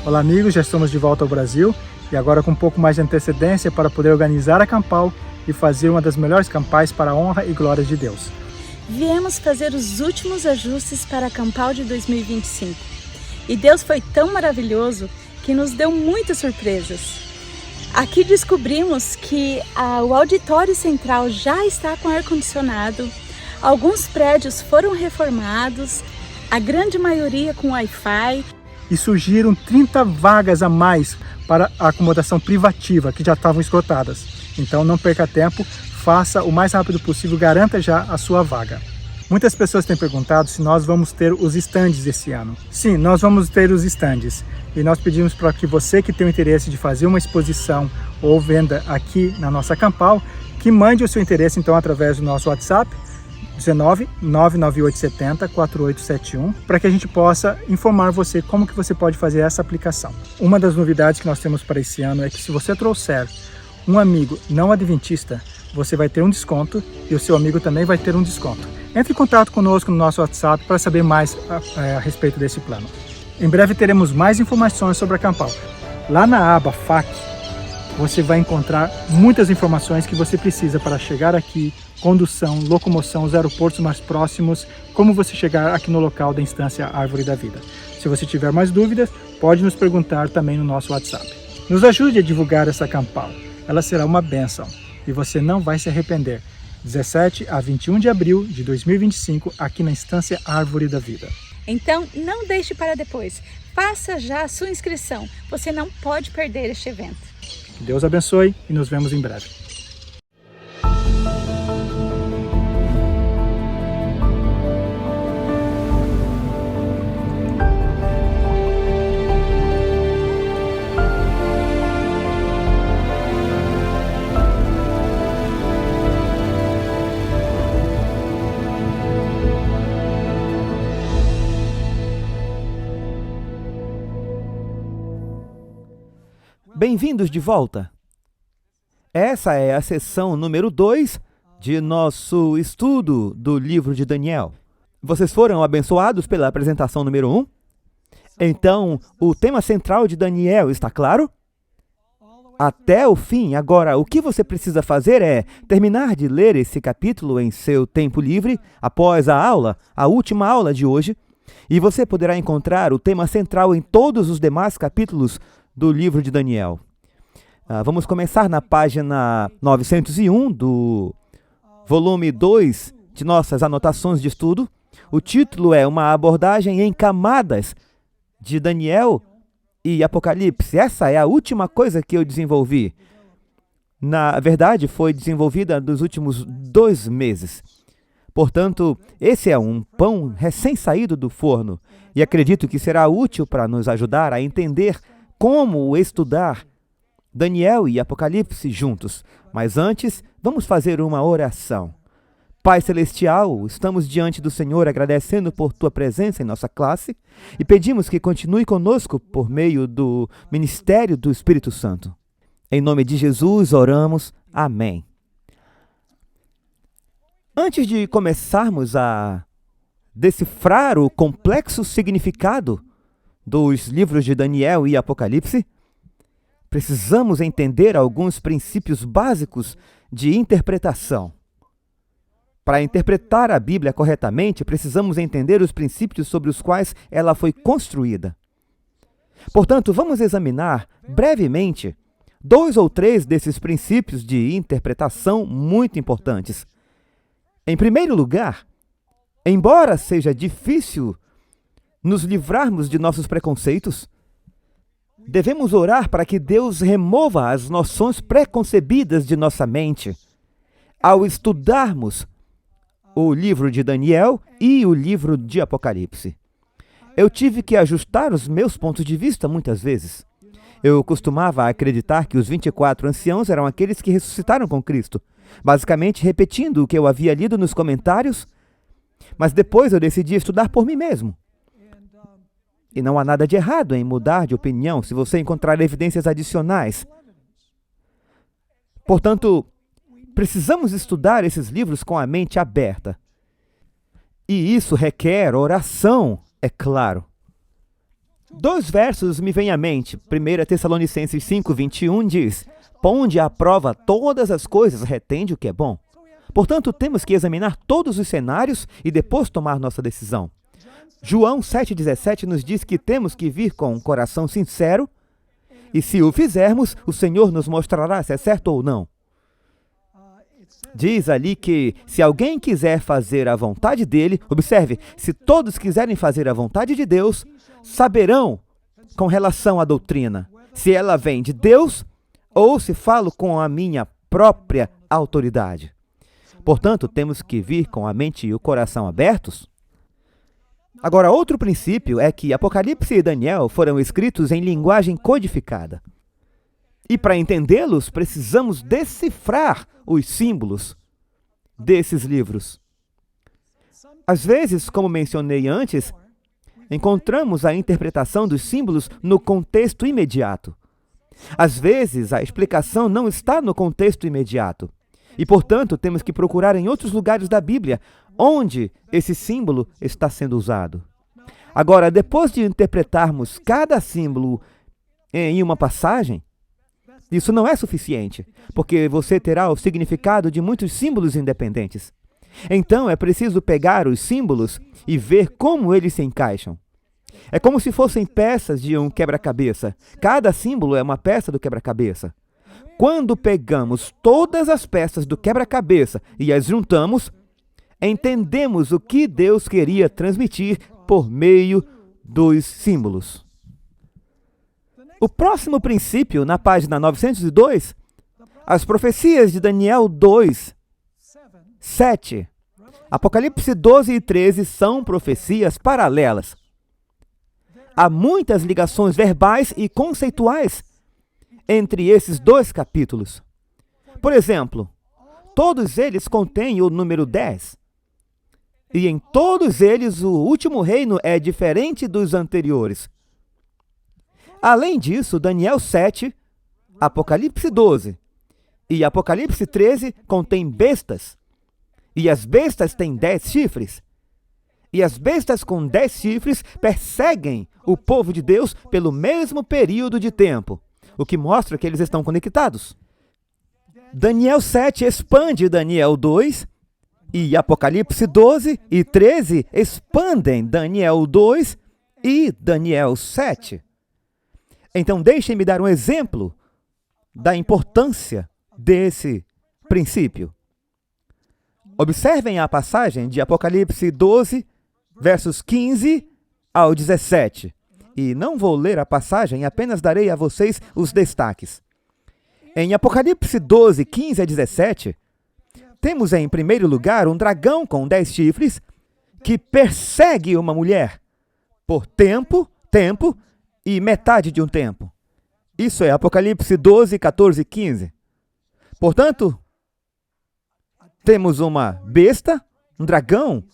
Olá amigos, já estamos de volta ao Brasil e agora com um pouco mais de antecedência para poder organizar a Campal e fazer uma das melhores campais para a honra e glória de Deus. Viemos fazer os últimos ajustes para a Campal de 2025 e Deus foi tão maravilhoso que nos deu muitas surpresas. Aqui descobrimos que o auditório central já está com ar-condicionado, alguns prédios foram reformados, a grande maioria com Wi-Fi. E surgiram 30 vagas a mais para a acomodação privativa, que já estavam esgotadas. Então não perca tempo, faça o mais rápido possível, garanta já a sua vaga. Muitas pessoas têm perguntado se nós vamos ter os estandes esse ano. Sim, nós vamos ter os estandes. E nós pedimos para que você que tem o interesse de fazer uma exposição ou venda aqui na nossa Campal, que mande o seu interesse então através do nosso WhatsApp, 19 99870 4871, para que a gente possa informar você como que você pode fazer essa aplicação. Uma das novidades que nós temos para esse ano é que se você trouxer um amigo não adventista, você vai ter um desconto e o seu amigo também vai ter um desconto. Entre em contato conosco no nosso WhatsApp para saber mais a respeito desse plano. Em breve teremos mais informações sobre a Campal. Lá na aba FAQ, você vai encontrar muitas informações que você precisa para chegar aqui, condução, locomoção, os aeroportos mais próximos, como você chegar aqui no local da instância Árvore da Vida. Se você tiver mais dúvidas, pode nos perguntar também no nosso WhatsApp. Nos ajude a divulgar essa Campal. Ela será uma bênção e você não vai se arrepender. 17 a 21 de abril de 2025, aqui na instância Árvore da Vida. Então, não deixe para depois. Faça já a sua inscrição. Você não pode perder este evento. Que Deus abençoe e nos vemos em breve. Bem-vindos de volta! Essa é a sessão número 2 de nosso estudo do livro de Daniel. Vocês foram abençoados pela apresentação número 1? Então, o tema central de Daniel está claro? Até o fim. Agora, o que você precisa fazer é terminar de ler esse capítulo em seu tempo livre, após a aula, a última aula de hoje, e você poderá encontrar o tema central em todos os demais capítulos do livro de Daniel. Vamos começar na página 901 do volume 2 de nossas anotações de estudo. O título é Uma abordagem em camadas de Daniel e Apocalipse. Essa é a última coisa que eu desenvolvi. Na verdade, foi desenvolvida nos últimos 2 meses. Portanto, esse é um pão recém-saído do forno e acredito que será útil para nos ajudar a entender como estudar Daniel e Apocalipse juntos. Mas antes, vamos fazer uma oração. Pai Celestial, estamos diante do Senhor agradecendo por Tua presença em nossa classe e pedimos que continue conosco por meio do ministério do Espírito Santo. Em nome de Jesus, oramos. Amém. Antes de começarmos a decifrar o complexo significado dos livros de Daniel e Apocalipse, precisamos entender alguns princípios básicos de interpretação. Para interpretar a Bíblia corretamente, precisamos entender os princípios sobre os quais ela foi construída. Portanto, vamos examinar brevemente 2 ou 3 desses princípios de interpretação muito importantes. Em primeiro lugar, embora seja difícil nos livrarmos de nossos preconceitos, devemos orar para que Deus remova as noções preconcebidas de nossa mente ao estudarmos o livro de Daniel e o livro de Apocalipse. Eu tive que ajustar os meus pontos de vista muitas vezes. Eu costumava acreditar que os 24 anciãos eram aqueles que ressuscitaram com Cristo, basicamente repetindo o que eu havia lido nos comentários, mas depois eu decidi estudar por mim mesmo. E não há nada de errado em mudar de opinião se você encontrar evidências adicionais. Portanto, precisamos estudar esses livros com a mente aberta. E isso requer oração, é claro. 2 versos me vêm à mente. 1 Tessalonicenses 5:21 diz: "Ponde à prova todas as coisas, retende o que é bom." Portanto, temos que examinar todos os cenários e depois tomar nossa decisão. João 7,17 nos diz que temos que vir com um coração sincero, e se o fizermos, o Senhor nos mostrará se é certo ou não. Diz ali que se alguém quiser fazer a vontade dele, observe, se todos quiserem fazer a vontade de Deus, saberão com relação à doutrina, se ela vem de Deus ou se falo com a minha própria autoridade. Portanto, temos que vir com a mente e o coração abertos. Agora, outro princípio é que Apocalipse e Daniel foram escritos em linguagem codificada. E para entendê-los, precisamos decifrar os símbolos desses livros. Às vezes, como mencionei antes, encontramos a interpretação dos símbolos no contexto imediato. Às vezes, a explicação não está no contexto imediato. E, portanto, temos que procurar em outros lugares da Bíblia onde esse símbolo está sendo usado. Agora, depois de interpretarmos cada símbolo em uma passagem, isso não é suficiente, porque você terá o significado de muitos símbolos independentes. Então, é preciso pegar os símbolos e ver como eles se encaixam. É como se fossem peças de um quebra-cabeça. Cada símbolo é uma peça do quebra-cabeça. Quando pegamos todas as peças do quebra-cabeça e as juntamos, entendemos o que Deus queria transmitir por meio dos símbolos. O próximo princípio, na página 902, as profecias de Daniel 2, 7. Apocalipse 12 e 13 são profecias paralelas. Há muitas ligações verbais e conceituais entre esses 2 capítulos. Por exemplo, todos eles contêm o número 10. E em todos eles, o último reino é diferente dos anteriores. Além disso, Daniel 7, Apocalipse 12 e Apocalipse 13 contêm bestas. E as bestas têm 10 chifres. E as bestas com 10 chifres perseguem o povo de Deus pelo mesmo período de tempo, o que mostra que eles estão conectados. Daniel 7 expande Daniel 2, e Apocalipse 12 e 13 expandem Daniel 2 e Daniel 7. Então, deixem-me dar um exemplo da importância desse princípio. Observem a passagem de Apocalipse 12, versos 15 ao 17. E não vou ler a passagem, apenas darei a vocês os destaques. Em Apocalipse 12, 15 a 17, temos em primeiro lugar um dragão com 10 chifres que persegue uma mulher por tempo e metade de um tempo. Isso é Apocalipse 12, 14 e 15. Portanto, temos uma besta, um dragão,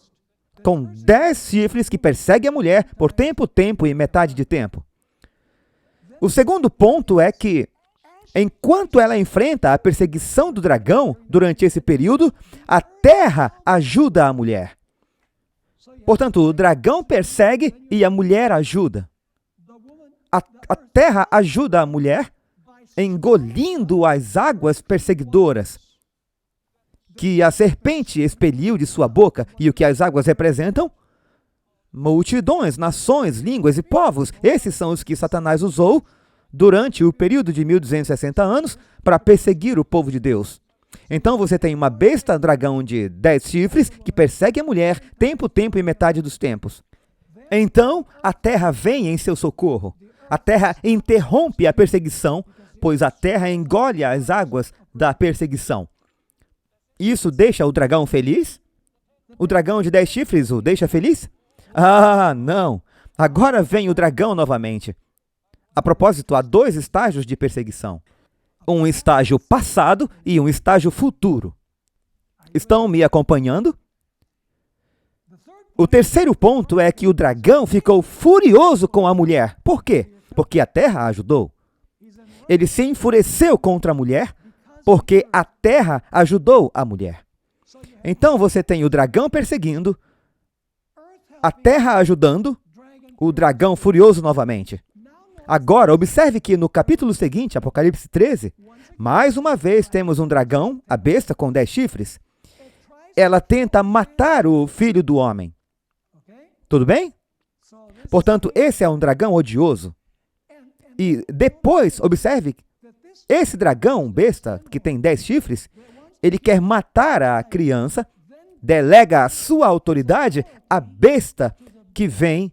com 10 chifres que persegue a mulher por tempo e metade de tempo. O segundo ponto é que, enquanto ela enfrenta a perseguição do dragão durante esse período, a terra ajuda a mulher. Portanto, o dragão persegue e a mulher ajuda. A terra ajuda a mulher engolindo as águas perseguidoras que a serpente expeliu de sua boca. E o que as águas representam? Multidões, nações, línguas e povos. Esses são os que Satanás usou durante o período de 1260 anos para perseguir o povo de Deus. Então você tem uma besta dragão de 10 chifres que persegue a mulher tempo e metade dos tempos. Então a terra vem em seu socorro. A terra interrompe a perseguição, pois a terra engole as águas da perseguição. Isso deixa o dragão feliz? O dragão de 10 chifres o deixa feliz? Ah, não! Agora vem o dragão novamente. A propósito, há 2 estágios de perseguição. Um estágio passado e um estágio futuro. Estão me acompanhando? O terceiro ponto é que o dragão ficou furioso com a mulher. Por quê? Porque a terra a ajudou. Ele se enfureceu contra a mulher porque a terra ajudou a mulher. Então você tem o dragão perseguindo, a terra ajudando, o dragão furioso novamente. Agora, observe que no capítulo seguinte, Apocalipse 13, mais uma vez temos um dragão, a besta com 10 chifres. Ela tenta matar o filho do homem. Tudo bem? Portanto, esse é um dragão odioso. E depois, observe, esse dragão, besta, que tem 10 chifres, ele quer matar a criança, delega a sua autoridade à besta que vem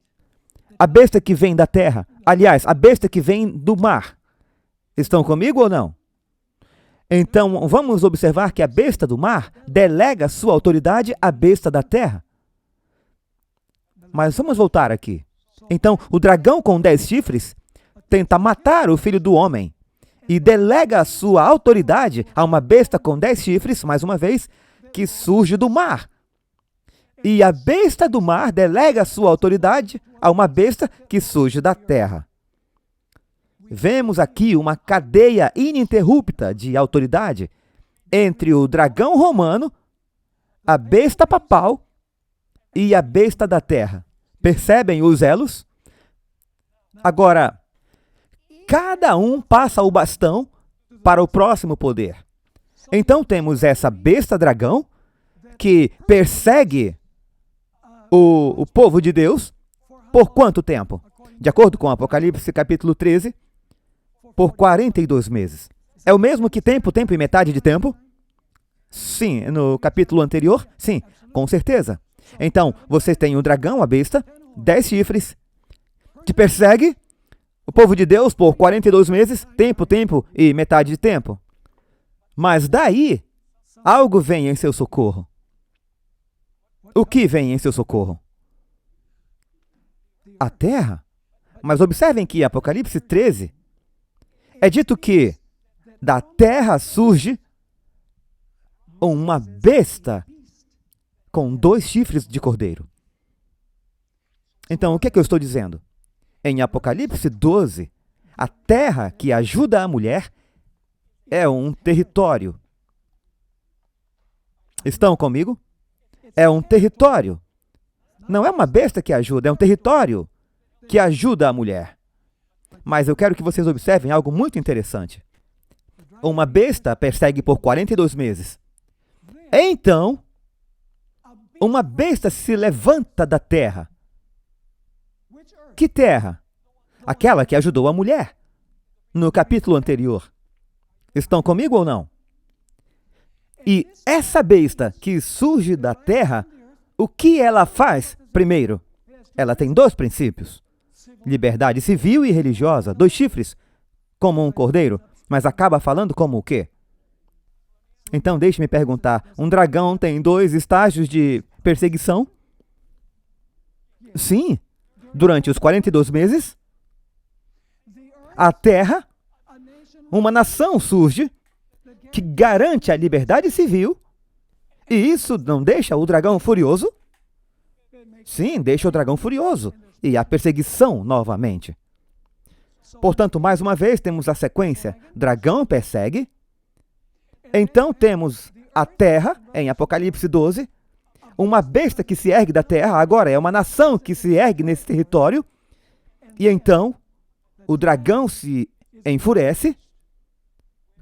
da terra. Aliás, a besta que vem do mar. Estão comigo ou não? Então, vamos observar que a besta do mar delega sua autoridade à besta da terra. Mas vamos voltar aqui. Então, o dragão com 10 chifres tenta matar o filho do homem e delega a sua autoridade a uma besta com 10 chifres, mais uma vez, que surge do mar. E a besta do mar delega a sua autoridade a uma besta que surge da terra. Vemos aqui uma cadeia ininterrupta de autoridade entre o dragão romano, a besta papal e a besta da terra. Percebem os elos? Agora, cada um passa o bastão para o próximo poder. Então temos essa besta dragão que persegue o povo de Deus por quanto tempo? De acordo com Apocalipse capítulo 13, por 42 meses. É o mesmo que tempo e metade de tempo? Sim, no capítulo anterior? Sim, com certeza. Então, você tem o dragão, a besta, 10 chifres, que persegue o povo de Deus por 42 meses, tempo e metade de tempo. Mas daí, algo vem em seu socorro. O que vem em seu socorro? A terra. Mas observem que em Apocalipse 13, é dito que da terra surge uma besta com 2 chifres de cordeiro. Então, o que é que eu estou dizendo? Em Apocalipse 12, a terra que ajuda a mulher é um território. Estão comigo? É um território. Não é uma besta que ajuda, é um território que ajuda a mulher. Mas eu quero que vocês observem algo muito interessante. Uma besta persegue por 42 meses. Então, uma besta se levanta da terra. Que terra? Aquela que ajudou a mulher no capítulo anterior. Estão comigo ou não? E essa besta que surge da terra, o que ela faz? Primeiro, ela tem 2 princípios. Liberdade civil e religiosa, 2 chifres, como um cordeiro, mas acaba falando como o quê? Então, deixe-me perguntar, um dragão tem 2 estágios de perseguição? Sim, durante os 42 meses, a terra, uma nação surge que garante a liberdade civil, e isso não deixa o dragão furioso? Sim, deixa o dragão furioso. E a perseguição novamente. Portanto, mais uma vez, temos a sequência. Dragão persegue. Então, temos a terra, em Apocalipse 12. Uma besta que se ergue da terra. Agora, é uma nação que se ergue nesse território. E então, o dragão se enfurece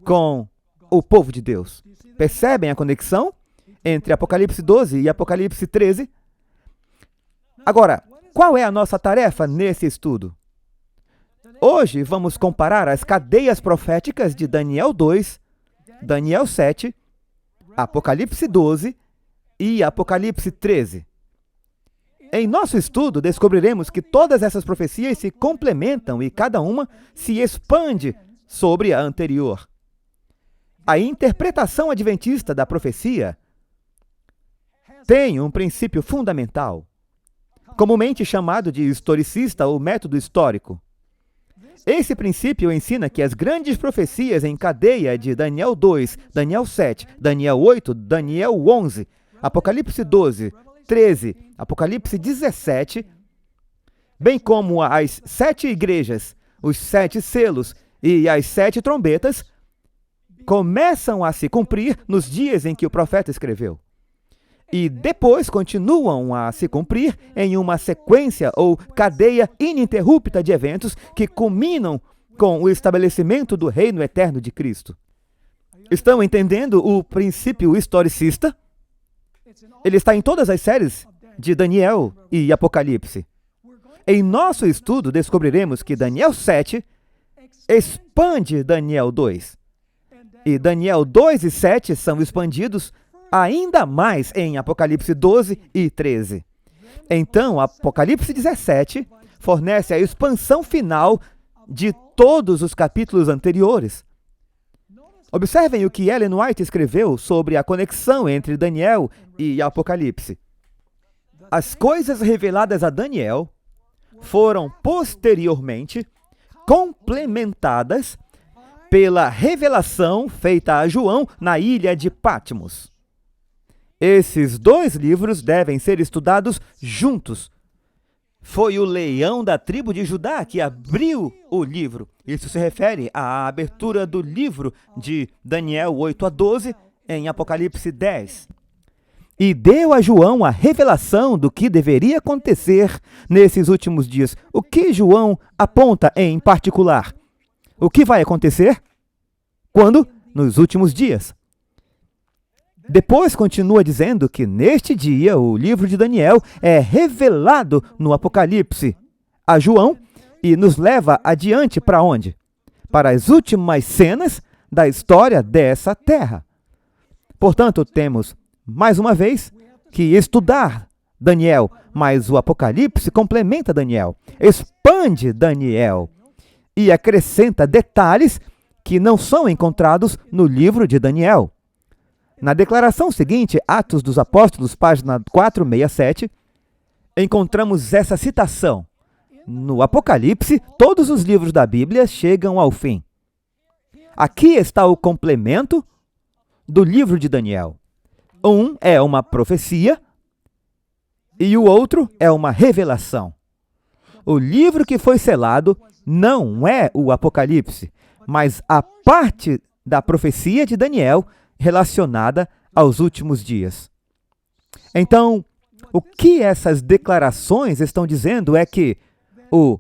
com o povo de Deus. Percebem a conexão entre Apocalipse 12 e Apocalipse 13? Agora, qual é a nossa tarefa nesse estudo? Hoje vamos comparar as cadeias proféticas de Daniel 2, Daniel 7, Apocalipse 12 e Apocalipse 13. Em nosso estudo, descobriremos que todas essas profecias se complementam e cada uma se expande sobre a anterior. A interpretação adventista da profecia tem um princípio fundamental, comumente chamado de historicista ou método histórico. Esse princípio ensina que as grandes profecias em cadeia de Daniel 2, Daniel 7, Daniel 8, Daniel 11, Apocalipse 12, 13, Apocalipse 17, bem como as 7 igrejas, os 7 selos e as 7 trombetas, começam a se cumprir nos dias em que o profeta escreveu. e depois continuam a se cumprir em uma sequência ou cadeia ininterrupta de eventos que culminam com o estabelecimento do reino eterno de Cristo. Estão entendendo o princípio historicista? Ele está em todas as séries de Daniel e Apocalipse. Em nosso estudo, descobriremos que Daniel 7 expande Daniel 2. E Daniel 2 e 7 são expandidos ainda mais em Apocalipse 12 e 13. Então, Apocalipse 17 fornece a expansão final de todos os capítulos anteriores. Observem o que Ellen White escreveu sobre a conexão entre Daniel e Apocalipse. As coisas reveladas a Daniel foram posteriormente complementadas pela revelação feita a João na ilha de Patmos. Esses dois livros devem ser estudados juntos. Foi o leão da tribo de Judá que abriu o livro. Isso se refere à abertura do livro de Daniel 8 a 12 em Apocalipse 10. E deu a João a revelação do que deveria acontecer nesses últimos dias. O que João aponta em particular? O que vai acontecer? Quando? Nos últimos dias. Depois continua dizendo que neste dia o livro de Daniel é revelado no Apocalipse a João e nos leva adiante para onde? Para as últimas cenas da história dessa terra. Portanto, temos mais uma vez que estudar Daniel, mas o Apocalipse complementa Daniel, expande Daniel e acrescenta detalhes que não são encontrados no livro de Daniel. Na declaração seguinte, Atos dos Apóstolos, página 467, encontramos essa citação. No Apocalipse, todos os livros da Bíblia chegam ao fim. Aqui está o complemento do livro de Daniel. Um é uma profecia e o outro é uma revelação. O livro que foi selado não é o Apocalipse, mas a parte da profecia de Daniel relacionada aos últimos dias. Então, o que essas declarações estão dizendo é que o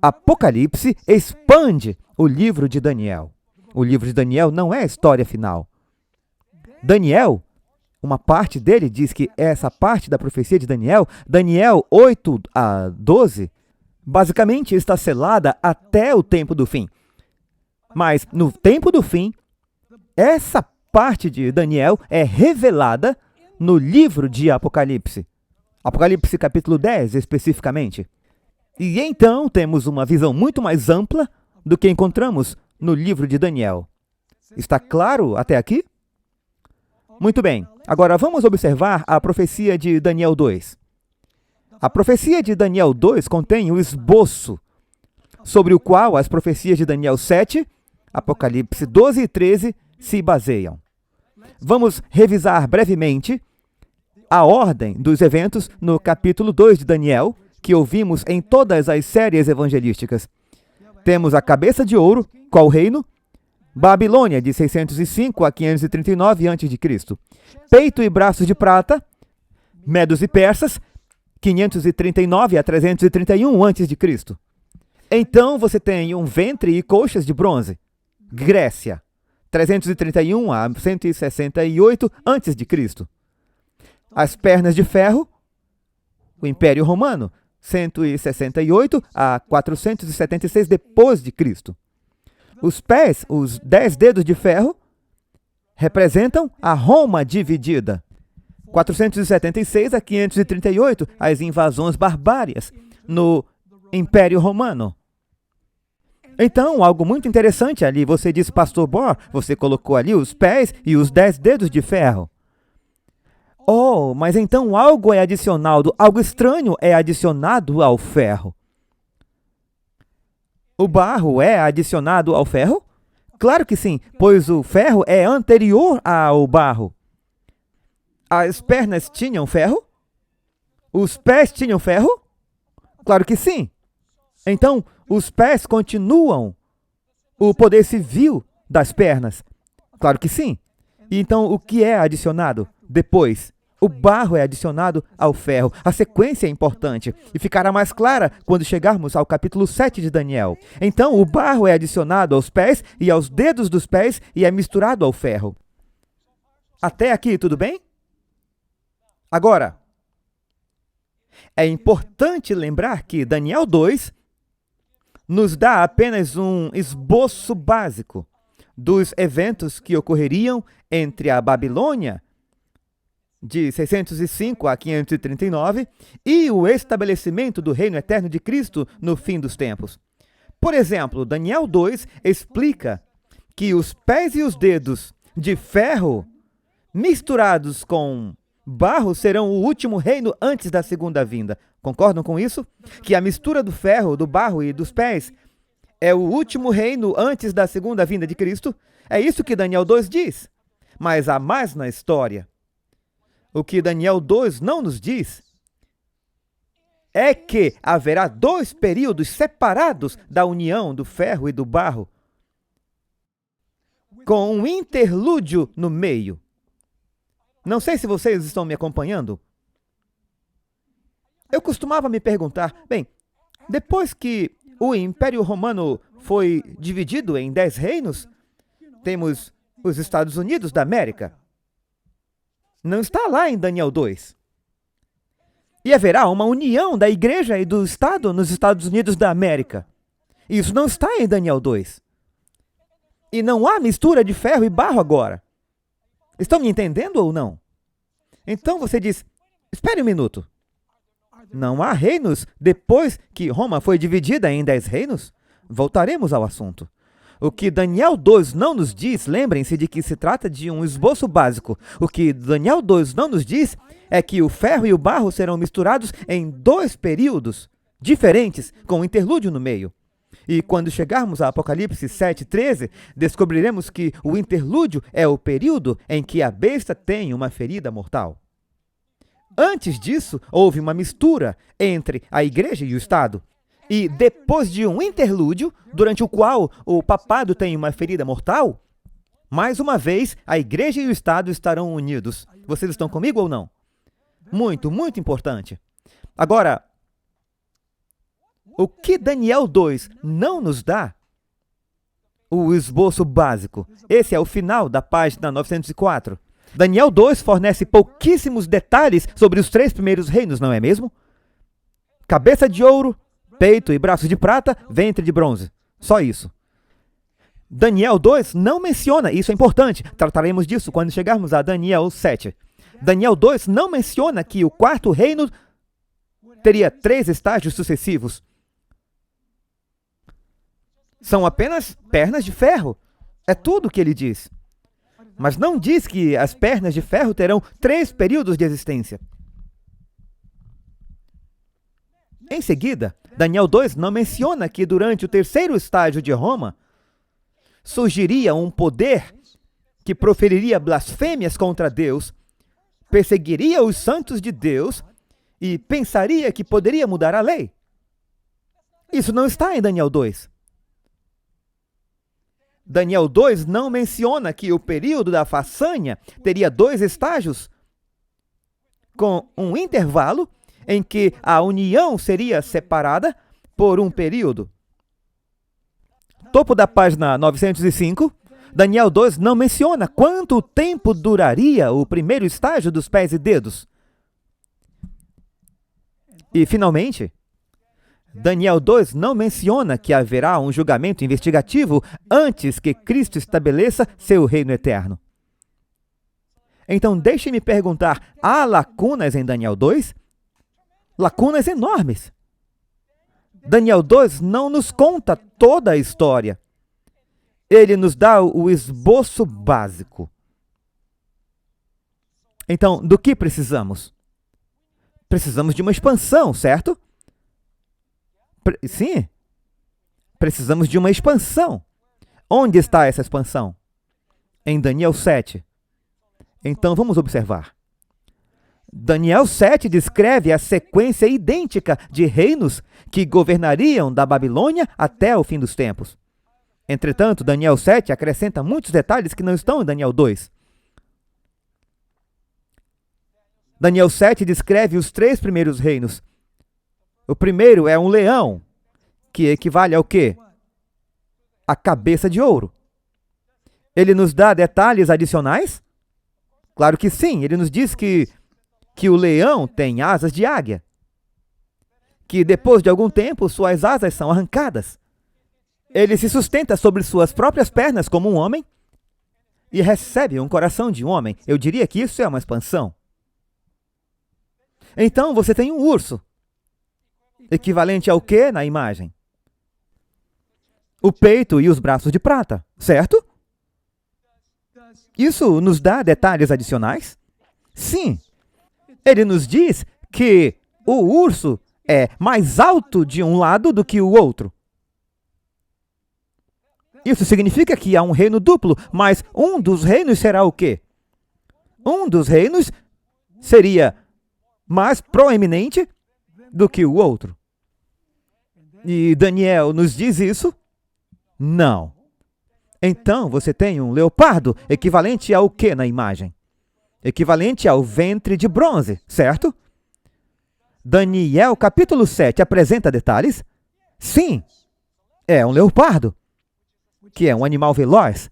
Apocalipse expande o livro de Daniel. O livro de Daniel não é a história final. Daniel, uma parte dele diz que essa parte da profecia de Daniel, Daniel 8 a 12, basicamente está selada até o tempo do fim. Mas no tempo do fim, essa parte de Daniel é revelada no livro de Apocalipse. Apocalipse capítulo 10, especificamente. E então temos uma visão muito mais ampla do que encontramos no livro de Daniel. Está claro até aqui? Muito bem. Agora vamos observar a profecia de Daniel 2. A profecia de Daniel 2 contém o esboço sobre o qual as profecias de Daniel 7, Apocalipse 12 e 13 se baseiam. Vamos revisar brevemente a ordem dos eventos no capítulo 2 de Daniel, que ouvimos em todas as séries evangelísticas. Temos a cabeça de ouro, qual reino? Babilônia, de 605 a 539 a.C. Peito e braços de prata, Medos e Persas, 539 a 331 a.C. Então você tem um ventre e coxas de bronze, Grécia, 331 a 168 a.C. As pernas de ferro, o Império Romano, 168 a 476 depois de Cristo. Os pés, os 10 dedos de ferro, representam a Roma dividida. 476 a 538, as invasões barbárias no Império Romano. Então, algo muito interessante ali, você disse, Pastor Bohr, você colocou ali os pés e os 10 dedos de ferro. Oh, mas então algo é adicionado, algo estranho é adicionado ao ferro. O barro é adicionado ao ferro? Claro que sim, pois o ferro é anterior ao barro. As pernas tinham ferro? Os pés tinham ferro? Claro que sim. Então, os pés continuam o poder civil das pernas? Claro que sim. Então, o que é adicionado depois? o barro é adicionado ao ferro. A sequência é importante e ficará mais clara quando chegarmos ao capítulo 7 de Daniel. Então, o barro é adicionado aos pés e aos dedos dos pés e é misturado ao ferro. Até aqui, tudo bem? Agora, é importante lembrar que Daniel 2 nos dá apenas um esboço básico dos eventos que ocorreriam entre a Babilônia de 605 a 539 e o estabelecimento do reino eterno de Cristo no fim dos tempos. Por exemplo, Daniel 2 explica que os pés e os dedos de ferro misturados com barro serão o último reino antes da segunda vinda. Concordam com isso? Que a mistura do ferro, do barro e dos pés é o último reino antes da segunda vinda de Cristo? É isso que Daniel 2 diz. Mas há mais na história. O que Daniel 2 não nos diz é que haverá 2 períodos separados da união do ferro e do barro, com um interlúdio no meio. Não sei se vocês estão me acompanhando. Eu costumava me perguntar, bem, depois que o Império Romano foi dividido em 10 reinos, temos os Estados Unidos da América. Não está lá em Daniel 2. E haverá uma união da igreja e do Estado nos Estados Unidos da América. Isso não está em Daniel 2. E não há mistura de ferro e barro agora. Estão me entendendo ou não? Então você diz, espere um minuto. Não há reinos depois que Roma foi dividida em 10 reinos? Voltaremos ao assunto. O que Daniel 2 não nos diz, lembrem-se de que se trata de um esboço básico. O que Daniel 2 não nos diz é que o ferro e o barro serão misturados em 2 períodos diferentes, com um interlúdio no meio. E quando chegarmos a Apocalipse 7:13, descobriremos que o interlúdio é o período em que a besta tem uma ferida mortal. Antes disso, houve uma mistura entre a igreja e o Estado. E depois de um interlúdio, durante o qual o papado tem uma ferida mortal, mais uma vez, a igreja e o Estado estarão unidos. Vocês estão comigo ou não? Muito, muito importante. Agora, o que Daniel 2 não nos dá? O esboço básico. Esse é o final da página 904. Daniel 2 fornece pouquíssimos detalhes sobre os 3 primeiros reinos, não é mesmo? Cabeça de ouro, peito e braços de prata, ventre de bronze. Só isso. Daniel 2 não menciona, isso é importante, trataremos disso quando chegarmos a Daniel 7. Daniel 2 não menciona que o 4º reino teria 3 estágios sucessivos. São apenas pernas de ferro. É tudo o que ele diz. Mas não diz que as pernas de ferro terão 3 períodos de existência. Em seguida, Daniel 2 não menciona que durante o 3º estágio de Roma, surgiria um poder que proferiria blasfêmias contra Deus, perseguiria os santos de Deus e pensaria que poderia mudar a lei. Isso não está em Daniel 2. Daniel 2 não menciona que o período da façanha teria 2 estágios, com um intervalo em que a união seria separada por um período. Topo da página 905, Daniel 2 não menciona quanto tempo duraria o primeiro estágio dos pés e dedos. E, finalmente, Daniel 2 não menciona que haverá um julgamento investigativo antes que Cristo estabeleça seu reino eterno. Então, deixe-me perguntar, há lacunas em Daniel 2? Lacunas enormes. Daniel 2 não nos conta toda a história. Ele nos dá o esboço básico. Então, do que precisamos? Precisamos de uma expansão, certo? Sim. Precisamos de uma expansão. Onde está essa expansão? Em Daniel 7. Então, vamos observar. Daniel 7 descreve a sequência idêntica de reinos que governariam da Babilônia até o fim dos tempos. Entretanto, Daniel 7 acrescenta muitos detalhes que não estão em Daniel 2. Daniel 7 descreve os 3 primeiros reinos. O primeiro é um leão, que equivale ao quê? A cabeça de ouro. Ele nos dá detalhes adicionais? Claro que sim, ele nos diz que o leão tem asas de águia, que depois de algum tempo suas asas são arrancadas. Ele se sustenta sobre suas próprias pernas como um homem e recebe um coração de um homem. Eu diria que isso é uma expansão. Então você tem um urso, equivalente ao quê na imagem? O peito e os braços de prata, certo? Isso nos dá detalhes adicionais? Sim. Ele nos diz que o urso é mais alto de um lado do que o outro. Isso significa que há um reino duplo, mas um dos reinos será o quê? Um dos reinos seria mais proeminente do que o outro. E Daniel nos diz isso? Não. Então você tem um leopardo, equivalente ao que na imagem? Equivalente ao ventre de bronze, certo? Daniel capítulo 7 apresenta detalhes? Sim, é um leopardo, que é um animal veloz,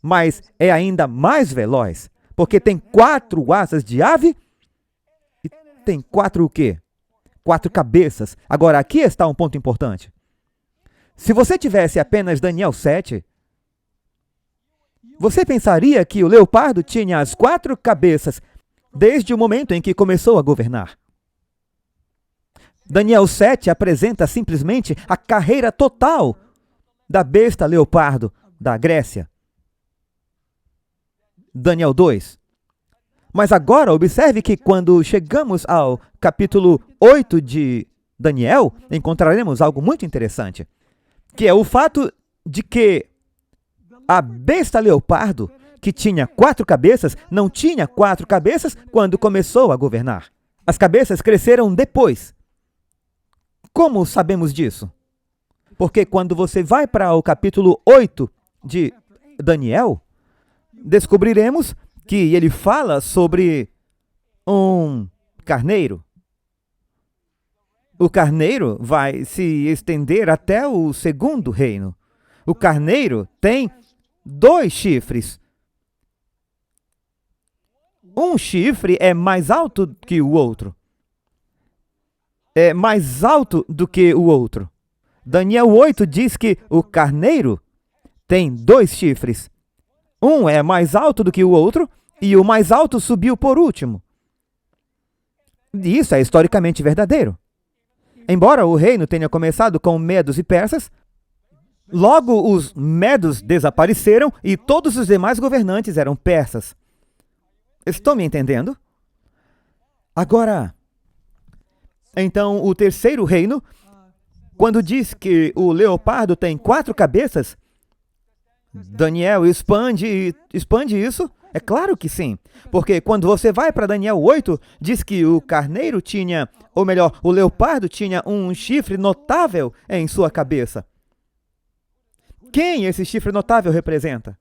mas é ainda mais veloz, porque tem 4 asas de ave e tem 4 o quê? 4 cabeças. Agora, aqui está um ponto importante. Se você tivesse apenas Daniel 7, você pensaria que o leopardo tinha as 4 cabeças desde o momento em que começou a governar. Daniel 7 apresenta simplesmente a carreira total da besta leopardo da Grécia. Daniel 2. Mas agora observe que quando chegamos ao capítulo 8 de Daniel, encontraremos algo muito interessante, que é o fato de que a besta leopardo, que tinha 4 cabeças, não tinha 4 cabeças quando começou a governar. As cabeças cresceram depois. Como sabemos disso? Porque quando você vai para o capítulo 8 de Daniel, descobriremos que ele fala sobre um carneiro. O carneiro vai se estender até o segundo reino. O carneiro tem 2 chifres. Um chifre é mais alto que o outro. É mais alto do que o outro. Daniel 8 diz que o carneiro tem 2 chifres. Um é mais alto do que o outro, e o mais alto subiu por último. E isso é historicamente verdadeiro. Embora o reino tenha começado com medos e persas, logo os medos desapareceram e todos os demais governantes eram persas. Estão me entendendo? Agora, então o terceiro reino, quando diz que o leopardo tem 4 cabeças, Daniel expande isso? É claro que sim, porque quando você vai para Daniel 8, diz que o carneiro tinha, ou melhor, o leopardo tinha um chifre notável em sua cabeça. Quem esse chifre notável representa?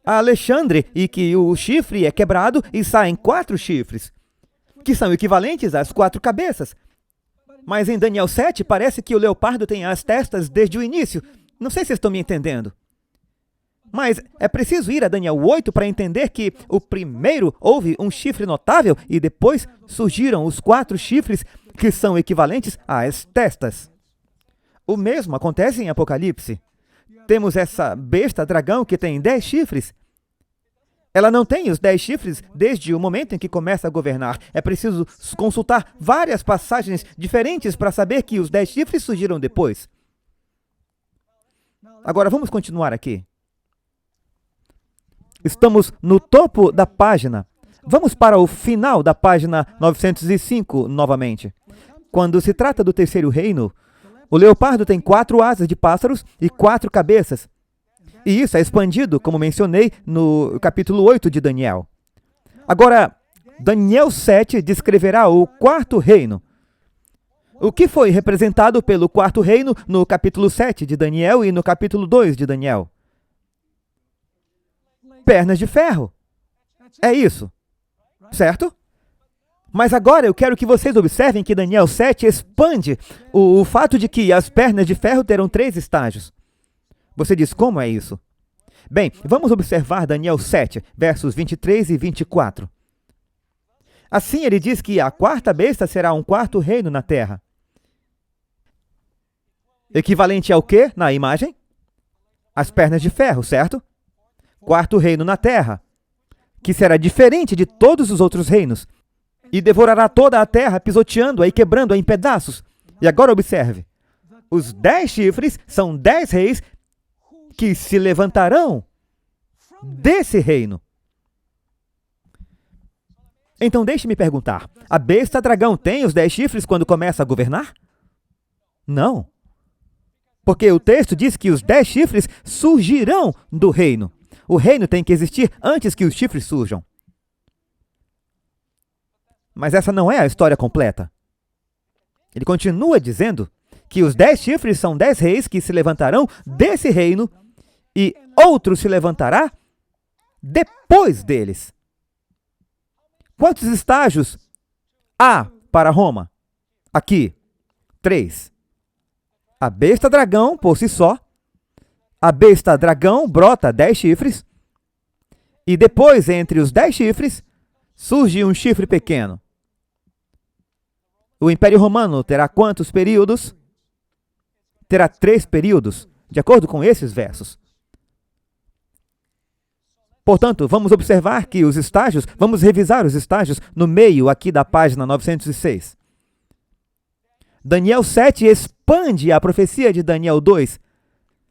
Alexandre, e que o chifre é quebrado e saem 4 chifres, que são equivalentes às 4 cabeças. Mas em Daniel 7 parece que o leopardo tem as testas desde o início. Não sei se estão me entendendo. Mas é preciso ir a Daniel 8 para entender que o primeiro houve um chifre notável e depois surgiram os 4 chifres que são equivalentes às testas. O mesmo acontece em Apocalipse. Temos essa besta dragão que tem 10 chifres. Ela não tem os 10 chifres desde o momento em que começa a governar. É preciso consultar várias passagens diferentes para saber que os 10 chifres surgiram depois. Agora vamos continuar aqui. Estamos no topo da página. Vamos para o final da página 905 novamente. Quando se trata do terceiro reino, o leopardo tem 4 asas de pássaros e 4 cabeças. E isso é expandido, como mencionei, no capítulo 8 de Daniel. Agora, Daniel 7 descreverá o 4º reino. O que foi representado pelo 4º reino no capítulo 7 de Daniel e no capítulo 2 de Daniel? Pernas de ferro. É isso, certo? Mas agora eu quero que vocês observem que Daniel 7 expande o fato de que as pernas de ferro terão 3 estágios. Você diz, como é isso? Bem, vamos observar Daniel 7, versos 23 e 24. Assim ele diz que a quarta besta será um quarto reino na terra. Equivalente ao quê na imagem? As pernas de ferro, certo? Quarto reino na terra, que será diferente de todos os outros reinos, e devorará toda a terra, pisoteando-a e quebrando-a em pedaços. E agora observe, os 10 chifres são 10 reis que se levantarão desse reino. Então deixe-me perguntar, a besta dragão tem os 10 chifres quando começa a governar? Não. Porque o texto diz que os 10 chifres surgirão do reino. O reino tem que existir antes que os chifres surjam. Mas essa não é a história completa. Ele continua dizendo que os 10 chifres são 10 reis que se levantarão desse reino e outro se levantará depois deles. Quantos estágios há para Roma? Aqui, 3. A besta dragão, por si só. A besta dragão brota 10 chifres. E depois, entre os 10 chifres, surge um chifre pequeno. O Império Romano terá quantos períodos? Terá 3 períodos, de acordo com esses versos. Portanto, vamos observar que os estágios, vamos revisar os estágios no meio aqui da página 906. Daniel 7 expande a profecia de Daniel 2,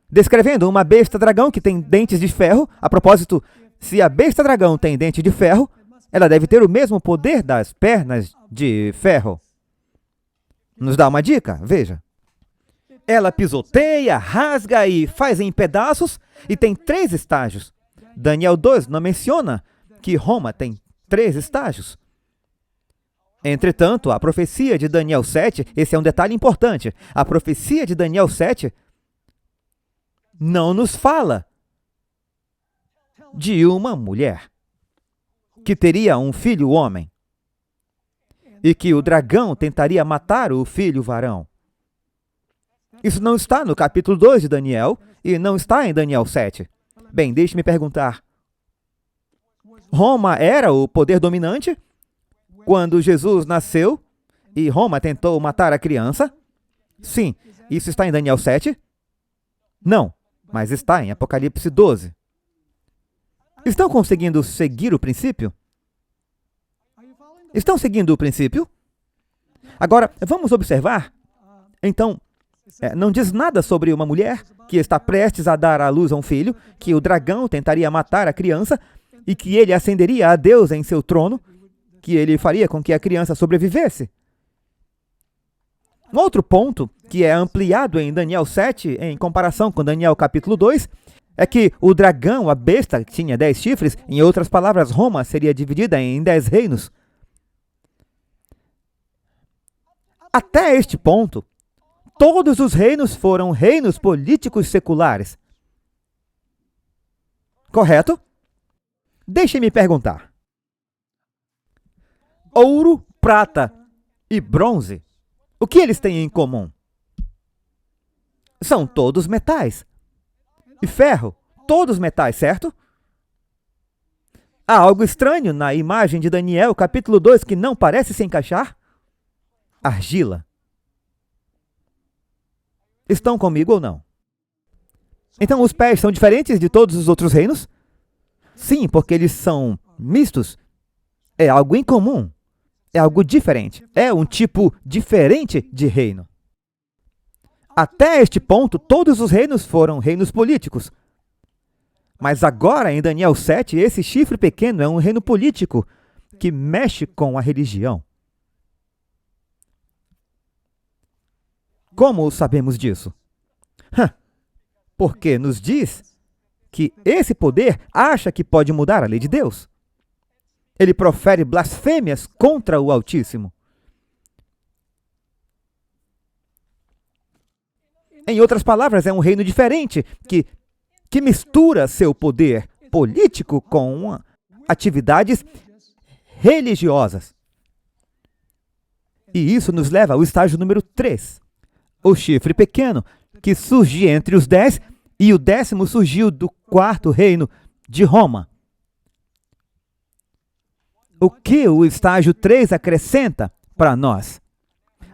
descrevendo uma besta dragão que tem dentes de ferro. A propósito, se a besta dragão tem dente de ferro, ela deve ter o mesmo poder das pernas de ferro. Nos dá uma dica, veja. Ela pisoteia, rasga e faz em pedaços e tem 3 estágios. Daniel 2 não menciona que Roma tem 3 estágios. Entretanto, a profecia de Daniel 7, esse é um detalhe importante, a profecia de Daniel 7 não nos fala de uma mulher que teria um filho homem e que o dragão tentaria matar o filho varão. Isso não está no capítulo 2 de Daniel e não está em Daniel 7. Bem, deixe-me perguntar. Roma era o poder dominante quando Jesus nasceu e Roma tentou matar a criança? Sim. Isso está em Daniel 7? Não, mas está em Apocalipse 12. Estão conseguindo seguir o princípio? Estão seguindo o princípio? Agora, vamos observar. Então, não diz nada sobre uma mulher que está prestes a dar à luz a um filho, que o dragão tentaria matar a criança e que ele ascenderia a Deus em seu trono, que ele faria com que a criança sobrevivesse. Um outro ponto, que é ampliado em Daniel 7, em comparação com Daniel capítulo 2, é que o dragão, a besta, tinha 10 chifres. Em outras palavras, Roma seria dividida em 10 reinos. Até este ponto, todos os reinos foram reinos políticos seculares. Correto? Deixe-me perguntar. Ouro, prata e bronze, o que eles têm em comum? São todos metais. E ferro, todos metais, certo? Há algo estranho na imagem de Daniel, capítulo 2, que não parece se encaixar? Argila. Estão comigo ou não? Então os pés são diferentes de todos os outros reinos? Sim, porque eles são mistos. É algo incomum. É algo diferente. É um tipo diferente de reino. Até este ponto, todos os reinos foram reinos políticos. Mas agora, em Daniel 7, esse chifre pequeno é um reino político que mexe com a religião. Como sabemos disso? Porque nos diz que esse poder acha que pode mudar a lei de Deus. Ele profere blasfêmias contra o Altíssimo. Em outras palavras, é um reino diferente que mistura seu poder político com atividades religiosas. E isso nos leva ao estágio número 3. O chifre pequeno, que surge entre os 10, e o 10º surgiu do 4º reino de Roma. O que o estágio 3 acrescenta para nós?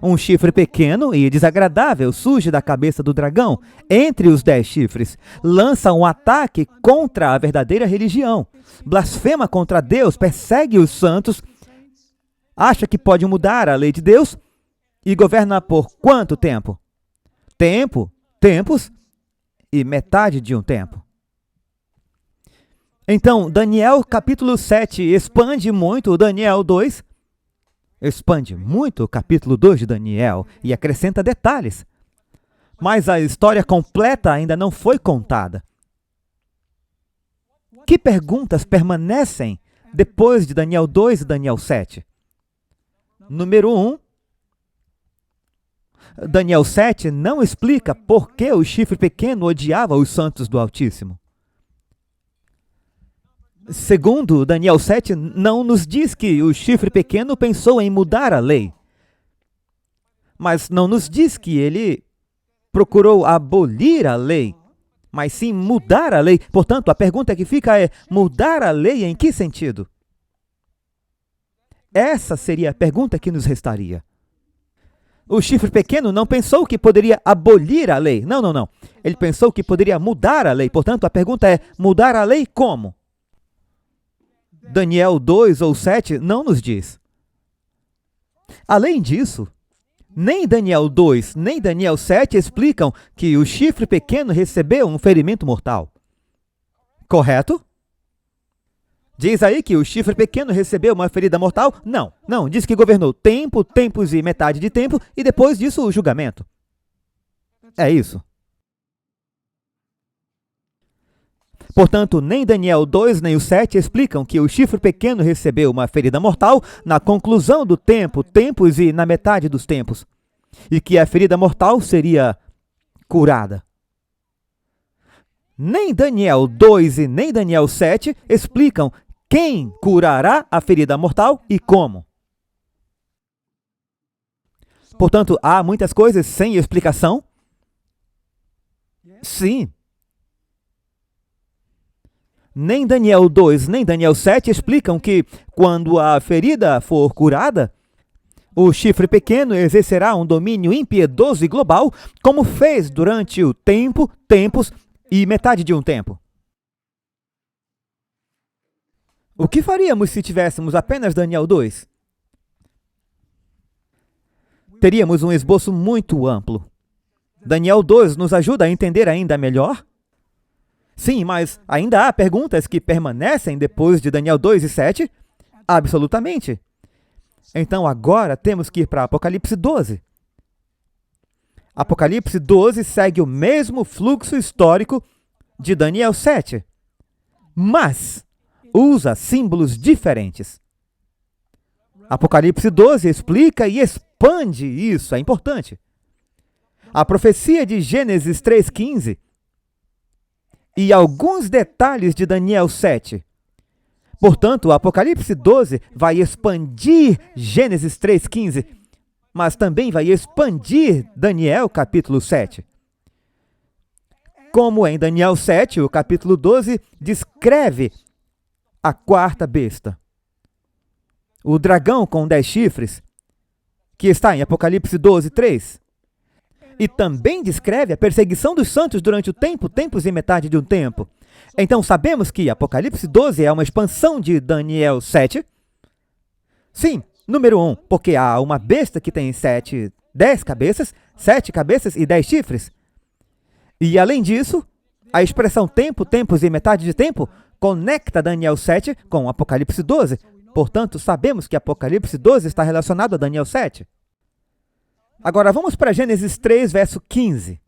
Um chifre pequeno e desagradável surge da cabeça do dragão, entre os 10 chifres, lança um ataque contra a verdadeira religião, blasfema contra Deus, persegue os santos, acha que pode mudar a lei de Deus e governa por quanto tempo? Tempos e metade de um tempo. Então, Daniel capítulo 7 expande muito o Daniel 2, expande muito o capítulo 2 de Daniel e acrescenta detalhes. Mas a história completa ainda não foi contada. Que perguntas permanecem depois de Daniel 2 e Daniel 7? Número 1. Daniel 7 não explica por que o chifre pequeno odiava os santos do Altíssimo. Segundo, Daniel 7 não nos diz que o chifre pequeno pensou em mudar a lei. Mas não nos diz que ele procurou abolir a lei, mas sim mudar a lei. Portanto, a pergunta que fica é: mudar a lei em que sentido? Essa seria a pergunta que nos restaria. O chifre pequeno não pensou que poderia abolir a lei. Não. Ele pensou que poderia mudar a lei. Portanto, a pergunta é: mudar a lei como? Daniel 2 ou 7 não nos diz. Além disso, nem Daniel 2 nem Daniel 7 explicam que o chifre pequeno recebeu um ferimento mortal. Correto? Diz aí que o chifre pequeno recebeu uma ferida mortal? Não. Diz que governou tempos e metade de tempo e depois disso o julgamento. É isso. Portanto, nem Daniel 2 nem o 7 explicam que o chifre pequeno recebeu uma ferida mortal na conclusão do tempos e na metade dos tempos, e que a ferida mortal seria curada. Nem Daniel 2 e nem Daniel 7 explicam quem curará a ferida mortal e como. Portanto, há muitas coisas sem explicação? Sim. Nem Daniel 2 nem Daniel 7 explicam que, quando a ferida for curada, o chifre pequeno exercerá um domínio impiedoso e global, como fez durante o tempos e metade de um tempo. O que faríamos se tivéssemos apenas Daniel 2? Teríamos um esboço muito amplo. Daniel 2 nos ajuda a entender ainda melhor? Sim, mas ainda há perguntas que permanecem depois de Daniel 2 e 7? Absolutamente. Então agora temos que ir para Apocalipse 12. Apocalipse 12 segue o mesmo fluxo histórico de Daniel 7, mas usa símbolos diferentes. Apocalipse 12 explica e expande isso, é importante. A profecia de Gênesis 3,15 e alguns detalhes de Daniel 7. Portanto, o Apocalipse 12 vai expandir Gênesis 3,15, mas também vai expandir Daniel capítulo 7. Como em Daniel 7, o capítulo 12 descreve a quarta besta, o dragão com 10 chifres, que está em Apocalipse 12, 3. E também descreve a perseguição dos santos durante o tempos e metade de um tempo. Então sabemos que Apocalipse 12 é uma expansão de Daniel 7? Sim, número 1, porque há uma besta que tem 10 cabeças, 7 cabeças e 10 chifres. E além disso, a expressão tempos e metade de tempo conecta Daniel 7 com Apocalipse 12. Portanto, sabemos que Apocalipse 12 está relacionado a Daniel 7. Agora, vamos para Gênesis 3, verso 15.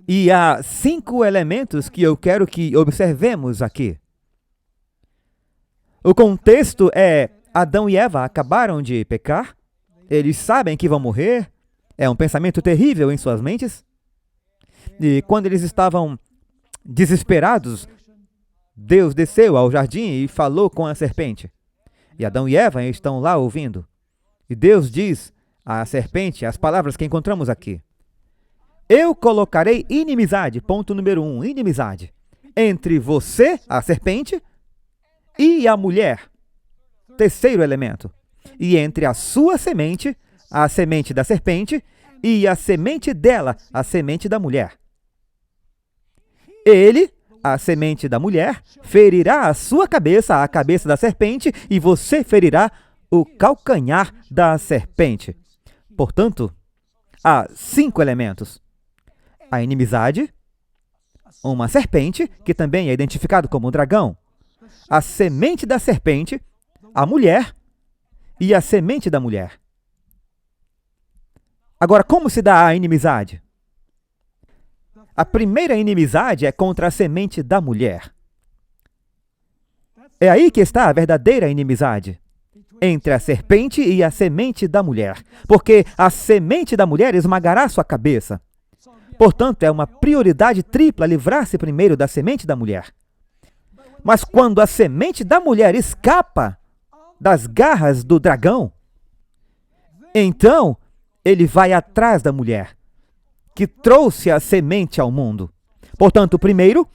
E há 5 elementos que eu quero que observemos aqui. O contexto é: Adão e Eva acabaram de pecar, eles sabem que vão morrer, é um pensamento terrível em suas mentes. E quando eles estavam desesperados, Deus desceu ao jardim e falou com a serpente. E Adão e Eva estão lá ouvindo. E Deus diz à serpente as palavras que encontramos aqui. Eu colocarei inimizade, ponto número 1, inimizade, entre você, a serpente, e a mulher, terceiro elemento, e entre a sua semente, a semente da serpente, e a semente dela, a semente da mulher. Ele, a semente da mulher, ferirá a sua cabeça, a cabeça da serpente, e você ferirá o calcanhar da serpente. Portanto, há 5 elementos. A inimizade, uma serpente, que também é identificado como um dragão, a semente da serpente, a mulher e a semente da mulher. Agora, como se dá a inimizade? A primeira inimizade é contra a semente da mulher. É aí que está a verdadeira inimizade, entre a serpente e a semente da mulher, porque a semente da mulher esmagará sua cabeça. Portanto, é uma prioridade tripla livrar-se primeiro da semente da mulher. Mas quando a semente da mulher escapa das garras do dragão, então ele vai atrás da mulher, que trouxe a semente ao mundo. Portanto, primeiro,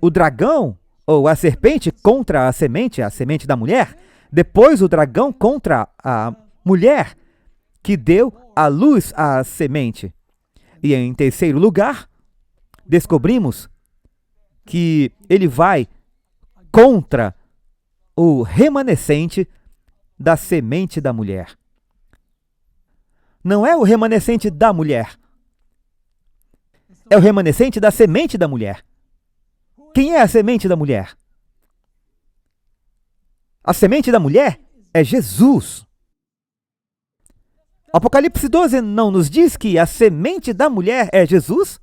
o dragão ou a serpente contra a semente da mulher, depois o dragão contra a mulher, que deu à luz a semente. E em terceiro lugar, descobrimos que ele vai contra o remanescente da semente da mulher. Não é o remanescente da mulher, é o remanescente da semente da mulher. Quem é a semente da mulher? A semente da mulher é Jesus. Apocalipse 12 não nos diz que a semente da mulher é Jesus?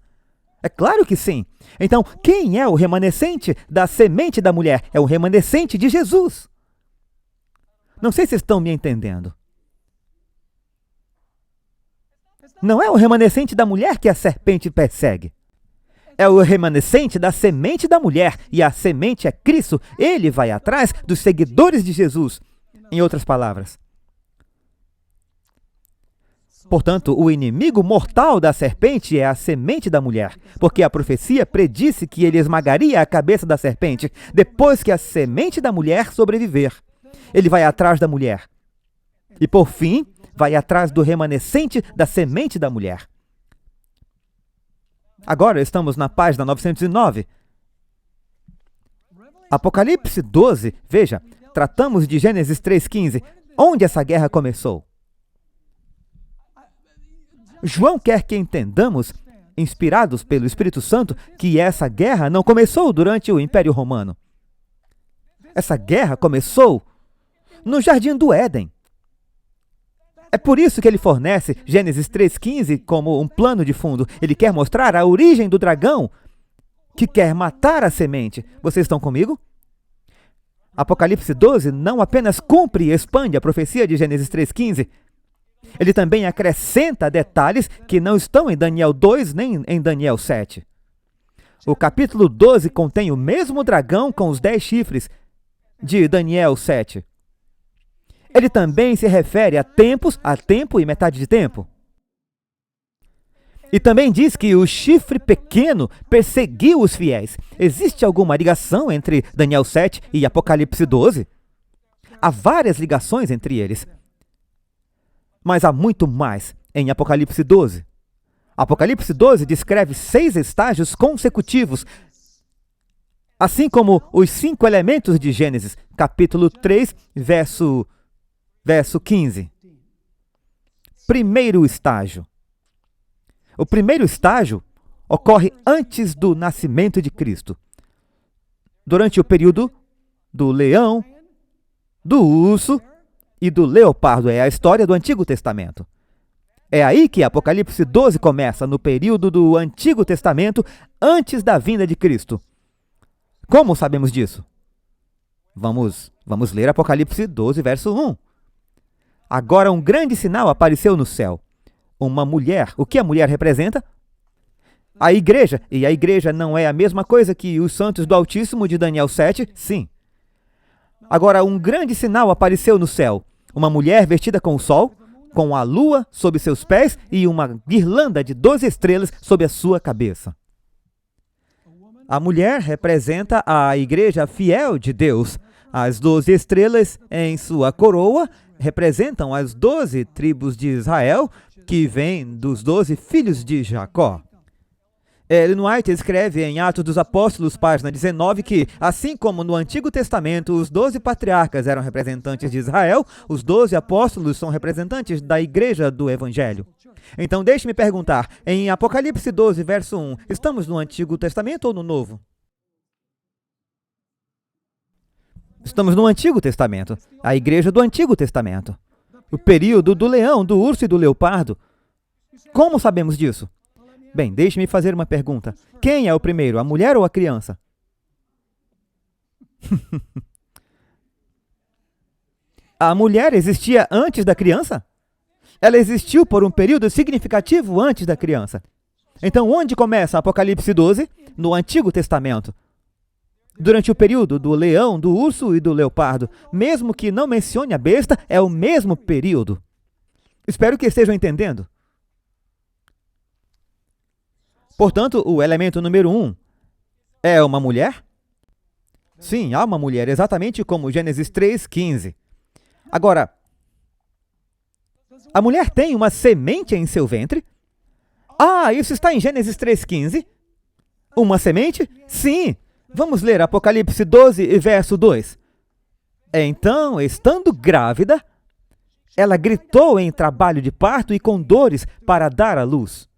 É claro que sim. Então, quem é o remanescente da semente da mulher? É o remanescente de Jesus. Não sei se estão me entendendo. Não é o remanescente da mulher que a serpente persegue. É o remanescente da semente da mulher, e a semente é Cristo. Ele vai atrás dos seguidores de Jesus. Em outras palavras. Portanto, o inimigo mortal da serpente é a semente da mulher, porque a profecia predisse que ele esmagaria a cabeça da serpente depois que a semente da mulher sobreviver. Ele vai atrás da mulher. E, por fim, vai atrás do remanescente da semente da mulher. Agora estamos na página 909. Apocalipse 12, veja, tratamos de Gênesis 3,15. Onde essa guerra começou? João quer que entendamos, inspirados pelo Espírito Santo, que essa guerra não começou durante o Império Romano. Essa guerra começou no Jardim do Éden. É por isso que ele fornece Gênesis 3,15 como um plano de fundo. Ele quer mostrar a origem do dragão que quer matar a semente. Vocês estão comigo? Apocalipse 12 não apenas cumpre e expande a profecia de Gênesis 3,15, ele também acrescenta detalhes que não estão em Daniel 2 nem em Daniel 7. O capítulo 12 contém o mesmo dragão com os 10 chifres de Daniel 7. Ele também se refere a tempo e metade de tempo. E também diz que o chifre pequeno perseguiu os fiéis. Existe alguma ligação entre Daniel 7 e Apocalipse 12? Há várias ligações entre eles. Mas há muito mais em Apocalipse 12. Apocalipse 12 descreve 6 estágios consecutivos, assim como os 5 elementos de Gênesis, capítulo 3, verso 15. Primeiro estágio. O primeiro estágio ocorre antes do nascimento de Cristo, durante o período do leão, do urso e do leopardo. É a história do Antigo Testamento. É aí que Apocalipse 12 começa, no período do Antigo Testamento, antes da vinda de Cristo. Como sabemos disso? Vamos ler Apocalipse 12, verso 1. Agora um grande sinal apareceu no céu. Uma mulher. O que a mulher representa? A igreja. E a igreja não é a mesma coisa que os santos do Altíssimo de Daniel 7? Sim. Agora um grande sinal apareceu no céu. Uma mulher vestida com o sol, com a lua sob seus pés e uma guirlanda de 12 estrelas sob a sua cabeça. A mulher representa a igreja fiel de Deus. As 12 estrelas em sua coroa representam as 12 tribos de Israel, que vêm dos 12 filhos de Jacó. Ellen White escreve em Atos dos Apóstolos, página 19, que, assim como no Antigo Testamento os 12 patriarcas eram representantes de Israel, os 12 apóstolos são representantes da igreja do Evangelho. Então, deixe-me perguntar, em Apocalipse 12, verso 1, estamos no Antigo Testamento ou no Novo? Estamos no Antigo Testamento, a igreja do Antigo Testamento. O período do leão, do urso e do leopardo. Como sabemos disso? Bem, deixe-me fazer uma pergunta. Quem é o primeiro, a mulher ou a criança? A mulher existia antes da criança? Ela existiu por um período significativo antes da criança. Então, onde começa Apocalipse 12? No Antigo Testamento. Durante o período do leão, do urso e do leopardo. Mesmo que não mencione a besta, é o mesmo período. Espero que estejam entendendo. Portanto, o elemento número 1 é uma mulher? Sim, há uma mulher, exatamente como Gênesis 3:15. Agora, a mulher tem uma semente em seu ventre? Ah, isso está em Gênesis 3:15? Uma semente? Sim. Vamos ler Apocalipse 12, verso 2. Então, estando grávida, ela gritou em trabalho de parto e com dores para dar à luz.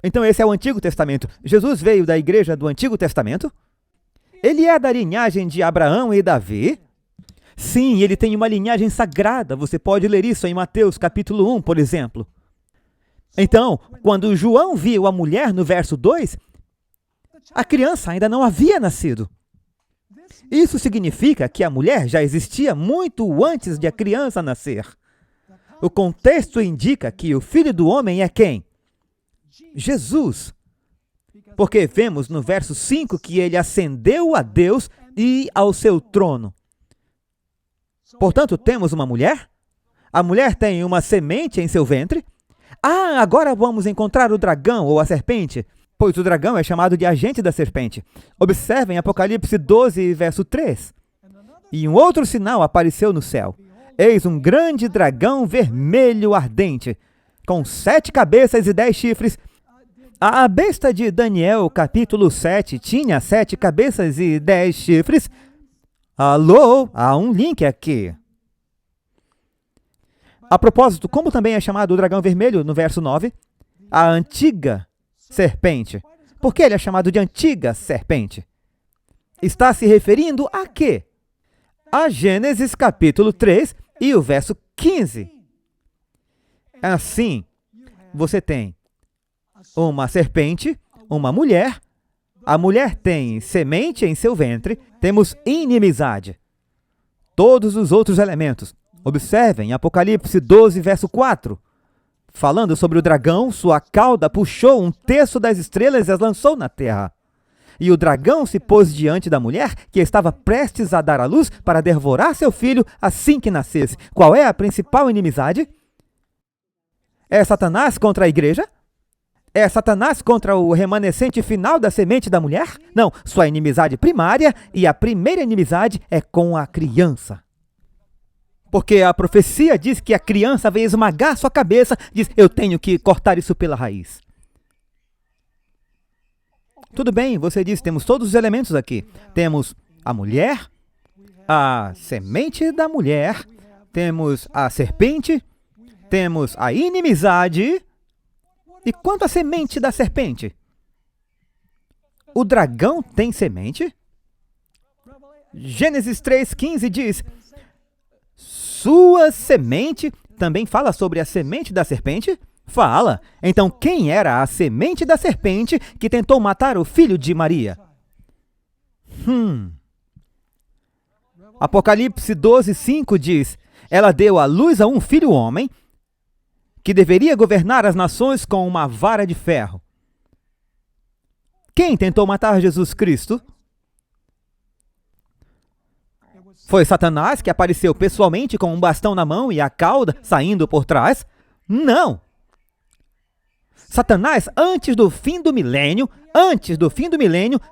Então, esse é o Antigo Testamento. Jesus veio da igreja do Antigo Testamento? Ele é da linhagem de Abraão e Davi? Sim, ele tem uma linhagem sagrada. Você pode ler isso em Mateus capítulo 1, por exemplo. Então, quando João viu a mulher no verso 2, a criança ainda não havia nascido. Isso significa que a mulher já existia muito antes de a criança nascer. O contexto indica que o Filho do Homem é quem? Jesus. Porque vemos no verso 5 que ele ascendeu a Deus e ao seu trono. Portanto, temos uma mulher? A mulher tem uma semente em seu ventre? Ah, agora vamos encontrar o dragão ou a serpente, pois o dragão é chamado de agente da serpente. Observem Apocalipse 12, verso 3. E um outro sinal apareceu no céu. Eis um grande dragão vermelho ardente, com 7 cabeças e 10 chifres. A besta de Daniel, capítulo 7, tinha 7 cabeças e 10 chifres. Alô, há um link aqui. A propósito, como também é chamado o dragão vermelho no verso 9? A antiga serpente. Por que ele é chamado de antiga serpente? Está se referindo a quê? A Gênesis capítulo 3 e o verso 15. Assim, você tem uma serpente, uma mulher. A mulher tem semente em seu ventre. Temos inimizade. Todos os outros elementos. Observem Apocalipse 12, verso 4. Falando sobre o dragão, sua cauda puxou um terço das estrelas e as lançou na terra. E o dragão se pôs diante da mulher, que estava prestes a dar à luz para devorar seu filho assim que nascesse. Qual é a principal inimizade? É Satanás contra a igreja? É Satanás contra o remanescente final da semente da mulher? Não, sua inimizade primária e a primeira inimizade é com a criança. Porque a profecia diz que a criança vai esmagar sua cabeça, diz, eu tenho que cortar isso pela raiz. Tudo bem, você diz, temos todos os elementos aqui. Temos a mulher, a semente da mulher, temos a serpente, temos a inimizade. E quanto à semente da serpente? O dragão tem semente? Gênesis 3,15 diz, sua semente, também fala sobre a semente da serpente? Fala. Então, quem era a semente da serpente que tentou matar o filho de Maria? Apocalipse 12:5 diz, ela deu à luz a um filho homem que deveria governar as nações com uma vara de ferro. Quem tentou matar Jesus Cristo? Foi Satanás que apareceu pessoalmente com um bastão na mão e a cauda saindo por trás? Não! Satanás, antes do fim do milênio,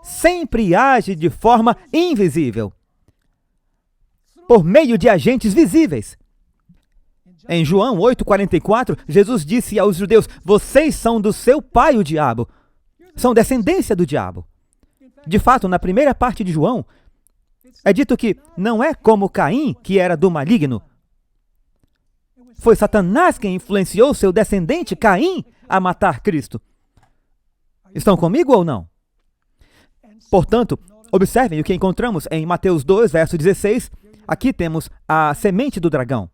sempre age de forma invisível, por meio de agentes visíveis. Em João 8,44, Jesus disse aos judeus: vocês são do seu pai, o diabo. São descendência do diabo. De fato, na primeira parte de João, é dito que não é como Caim, que era do maligno. Foi Satanás quem influenciou seu descendente, Caim, a matar Cristo. Estão comigo ou não? Portanto, observem o que encontramos em Mateus 2, verso 16. Aqui temos a semente do dragão.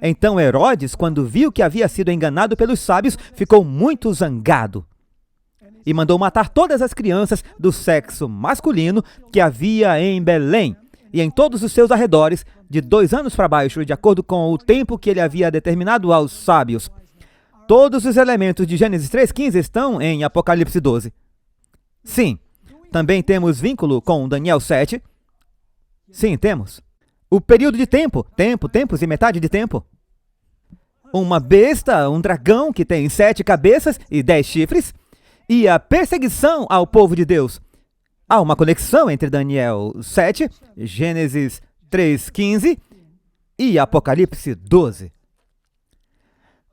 Então Herodes, quando viu que havia sido enganado pelos sábios, ficou muito zangado e mandou matar todas as crianças do sexo masculino que havia em Belém e em todos os seus arredores, de 2 anos para baixo, de acordo com o tempo que ele havia determinado aos sábios. Todos os elementos de Gênesis 3,15 estão em Apocalipse 12. Sim, também temos vínculo com Daniel 7. Sim, temos. O período de tempo, tempos e metade de tempo. Uma besta, um dragão que tem 7 cabeças e 10 chifres. E a perseguição ao povo de Deus. Há uma conexão entre Daniel 7, Gênesis 3,15 e Apocalipse 12.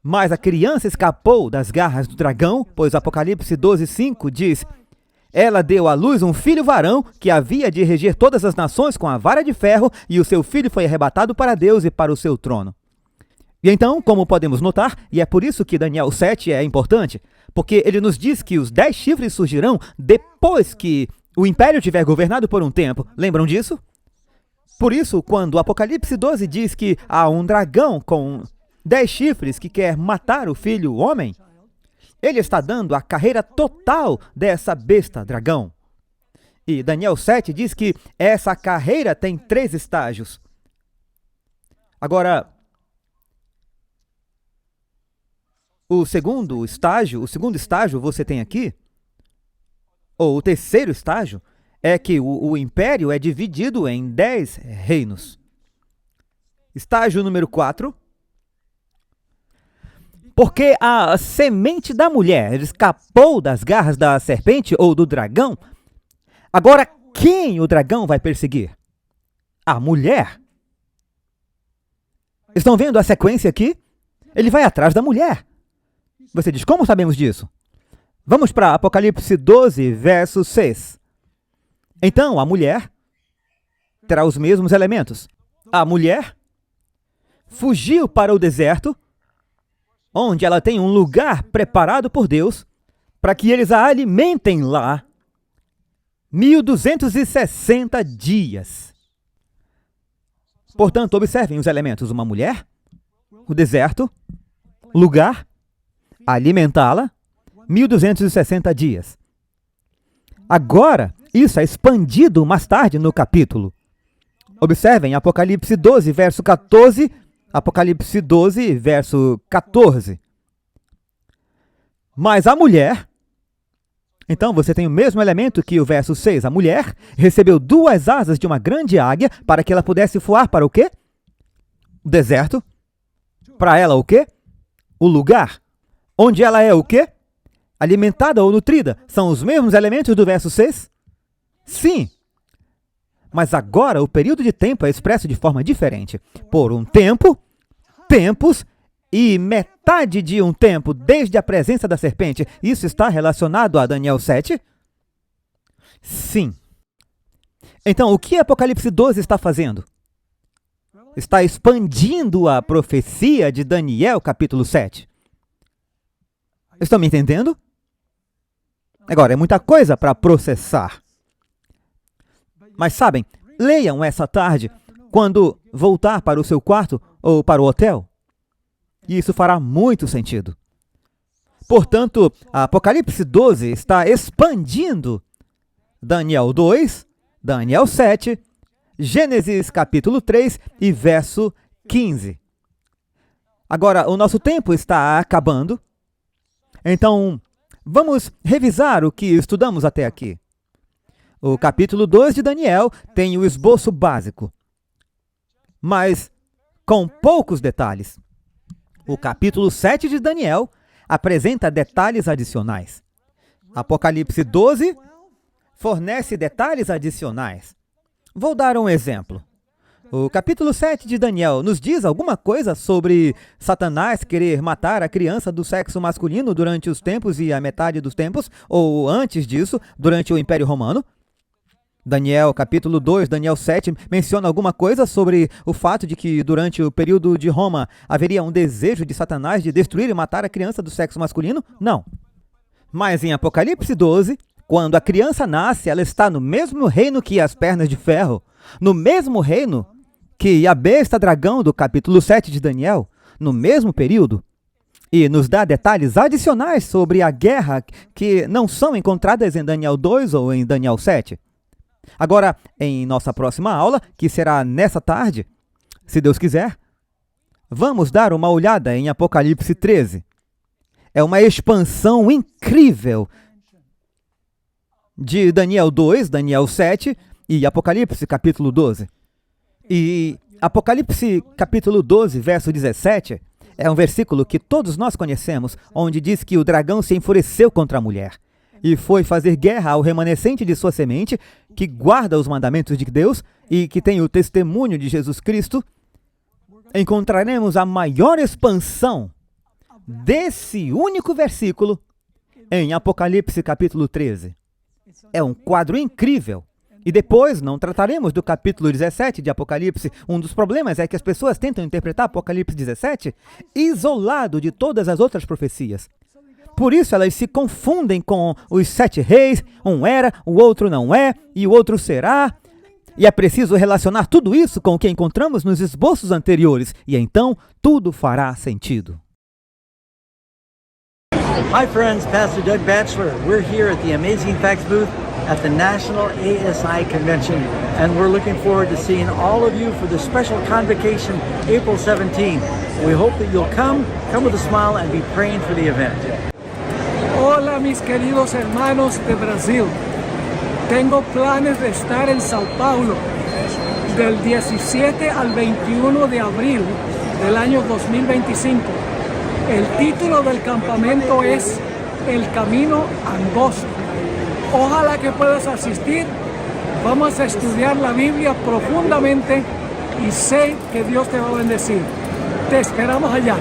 Mas a criança escapou das garras do dragão, pois Apocalipse 12,5 diz: ela deu à luz um filho varão que havia de reger todas as nações com a vara de ferro, e o seu filho foi arrebatado para Deus e para o seu trono. E então, como podemos notar, e é por isso que Daniel 7 é importante, porque ele nos diz que os 10 chifres surgirão depois que o império tiver governado por um tempo. Lembram disso? Por isso, quando Apocalipse 12 diz que há um dragão com 10 chifres que quer matar o filho homem, ele está dando a carreira total dessa besta dragão. E Daniel 7 diz que essa carreira tem 3 estágios. Agora, o segundo estágio você tem aqui, ou o terceiro estágio, é que o império é dividido em 10 reinos. Estágio número 4. Porque a semente da mulher escapou das garras da serpente ou do dragão, agora quem o dragão vai perseguir? A mulher. Estão vendo a sequência aqui? Ele vai atrás da mulher. Você diz, como sabemos disso? Vamos para Apocalipse 12, verso 6. Então, a mulher terá os mesmos elementos. A mulher fugiu para o deserto, onde ela tem um lugar preparado por Deus para que eles a alimentem lá 1260 dias. Portanto, observem os elementos: uma mulher, o deserto, lugar, alimentá-la, 1260 dias. Agora, isso é expandido mais tarde no capítulo. Observem Apocalipse 12, verso 14, Apocalipse 12, verso 14. Mas a mulher, então você tem o mesmo elemento que o verso 6. A mulher recebeu 2 asas de uma grande águia para que ela pudesse voar para o quê? O deserto. Para ela o quê? O lugar. Onde ela é o quê? Alimentada ou nutrida. São os mesmos elementos do verso 6? Sim. Mas agora o período de tempo é expresso de forma diferente. Por um tempo, tempos e metade de um tempo desde a presença da serpente. Isso está relacionado a Daniel 7? Sim. Então, o que Apocalipse 12 está fazendo? Está expandindo a profecia de Daniel, capítulo 7. Estão me entendendo? Agora, é muita coisa para processar. Mas sabem, leiam essa tarde, quando voltar para o seu quarto ou para o hotel. E isso fará muito sentido. Portanto, a Apocalipse 12 está expandindo Daniel 2, Daniel 7, Gênesis capítulo 3 e verso 15. Agora, o nosso tempo está acabando. Então, vamos revisar o que estudamos até aqui. O capítulo 2 de Daniel tem o esboço básico. mas com poucos detalhes. O capítulo 7 de Daniel apresenta detalhes adicionais. Apocalipse 12 fornece detalhes adicionais. Vou dar um exemplo. O capítulo 7 de Daniel nos diz alguma coisa sobre Satanás querer matar a criança do sexo masculino durante os tempos e a metade dos tempos, ou antes disso, durante o Império Romano. Daniel, capítulo 2, Daniel 7, menciona alguma coisa sobre o fato de que durante o período de Roma haveria um desejo de Satanás de destruir e matar a criança do sexo masculino? Não. Mas em Apocalipse 12, quando a criança nasce, ela está no mesmo reino que as pernas de ferro, no mesmo reino que a besta dragão do capítulo 7 de Daniel, no mesmo período, e nos dá detalhes adicionais sobre a guerra que não são encontradas em Daniel 2 ou em Daniel 7. Agora, em nossa próxima aula, que será nessa tarde, se Deus quiser, vamos dar uma olhada em Apocalipse 13. É uma expansão incrível de Daniel 2, Daniel 7 e Apocalipse capítulo 12. E Apocalipse capítulo 12, verso 17, é um versículo que todos nós conhecemos, onde diz que o dragão se enfureceu contra a mulher e foi fazer guerra ao remanescente de sua semente, que guarda os mandamentos de Deus e que tem o testemunho de Jesus Cristo. Encontraremos a maior expansão desse único versículo em Apocalipse capítulo 13. É um quadro incrível. E depois não trataremos do capítulo 17 de Apocalipse. Um dos problemas é que as pessoas tentam interpretar Apocalipse 17 isolado de todas as outras profecias. Por isso elas se confundem com os 7 reis, um era, o outro não é, e o outro será. E é preciso relacionar tudo isso com o que encontramos nos esboços anteriores, e então tudo fará sentido. Hi friends, Pastor Doug Batchelor. We're here at the Amazing Facts booth at the National ASI Convention, and we're looking forward to seeing all of you for the special convocation April 17. We hope that you'll come with a smile, and be praying for the event. Hola mis queridos hermanos de Brasil. Tengo planes de estar en Sao Paulo del 17 al 21 de abril del año 2025. El título del campamento es El Camino Angosto. Ojalá que puedas asistir. Vamos a estudiar la Biblia profundamente y sé que Dios te va a bendecir. Te esperamos allá.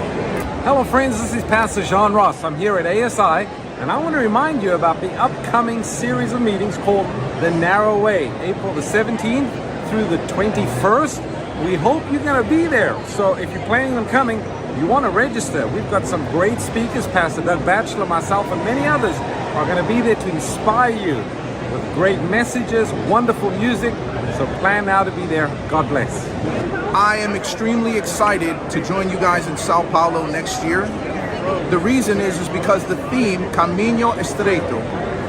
Hello friends, this is Pastor John Ross. I'm here at ASI, and I want to remind you about the upcoming series of meetings called The Narrow Way, April the 17th through the 21st. We hope you're going to be there. So if you're planning on coming, you want to register. We've got some great speakers. Pastor Doug Batchelor, myself, and many others are going to be there to inspire you with great messages, wonderful music. So plan now to be there. God bless. I am extremely excited to join you guys in Sao Paulo next year. The reason is because the theme, Caminho Estreito,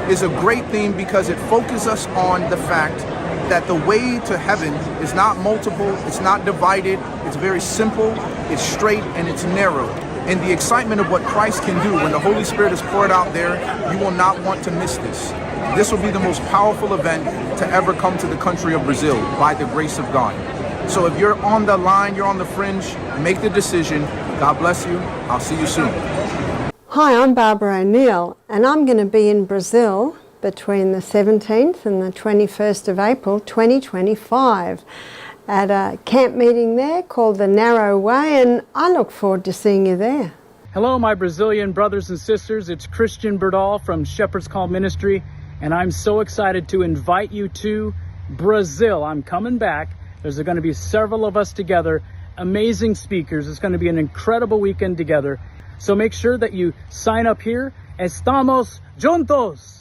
is a great theme because it focuses us on the fact that the way to heaven is not multiple, it's not divided, it's very simple, it's straight, and it's narrow. And the excitement of what Christ can do when the Holy Spirit is poured out there, you will not want to miss this. This will be the most powerful event to ever come to the country of Brazil by the grace of God. So if you're on the line, you're on the fringe, make the decision. God bless you. I'll see you soon. Hi, I'm Barbara O'Neill, and I'm going to be in Brazil between the 17th and the 21st of April 2025 at a camp meeting there called The Narrow Way, and I look forward to seeing you there. Hello, my Brazilian brothers and sisters. It's Christian Berdal from Shepherd's Call Ministry, and I'm so excited to invite you to Brazil. I'm coming back. There's going to be several of us together, amazing speakers. It's going to be an incredible weekend together. So make sure that you sign up here. Estamos juntos!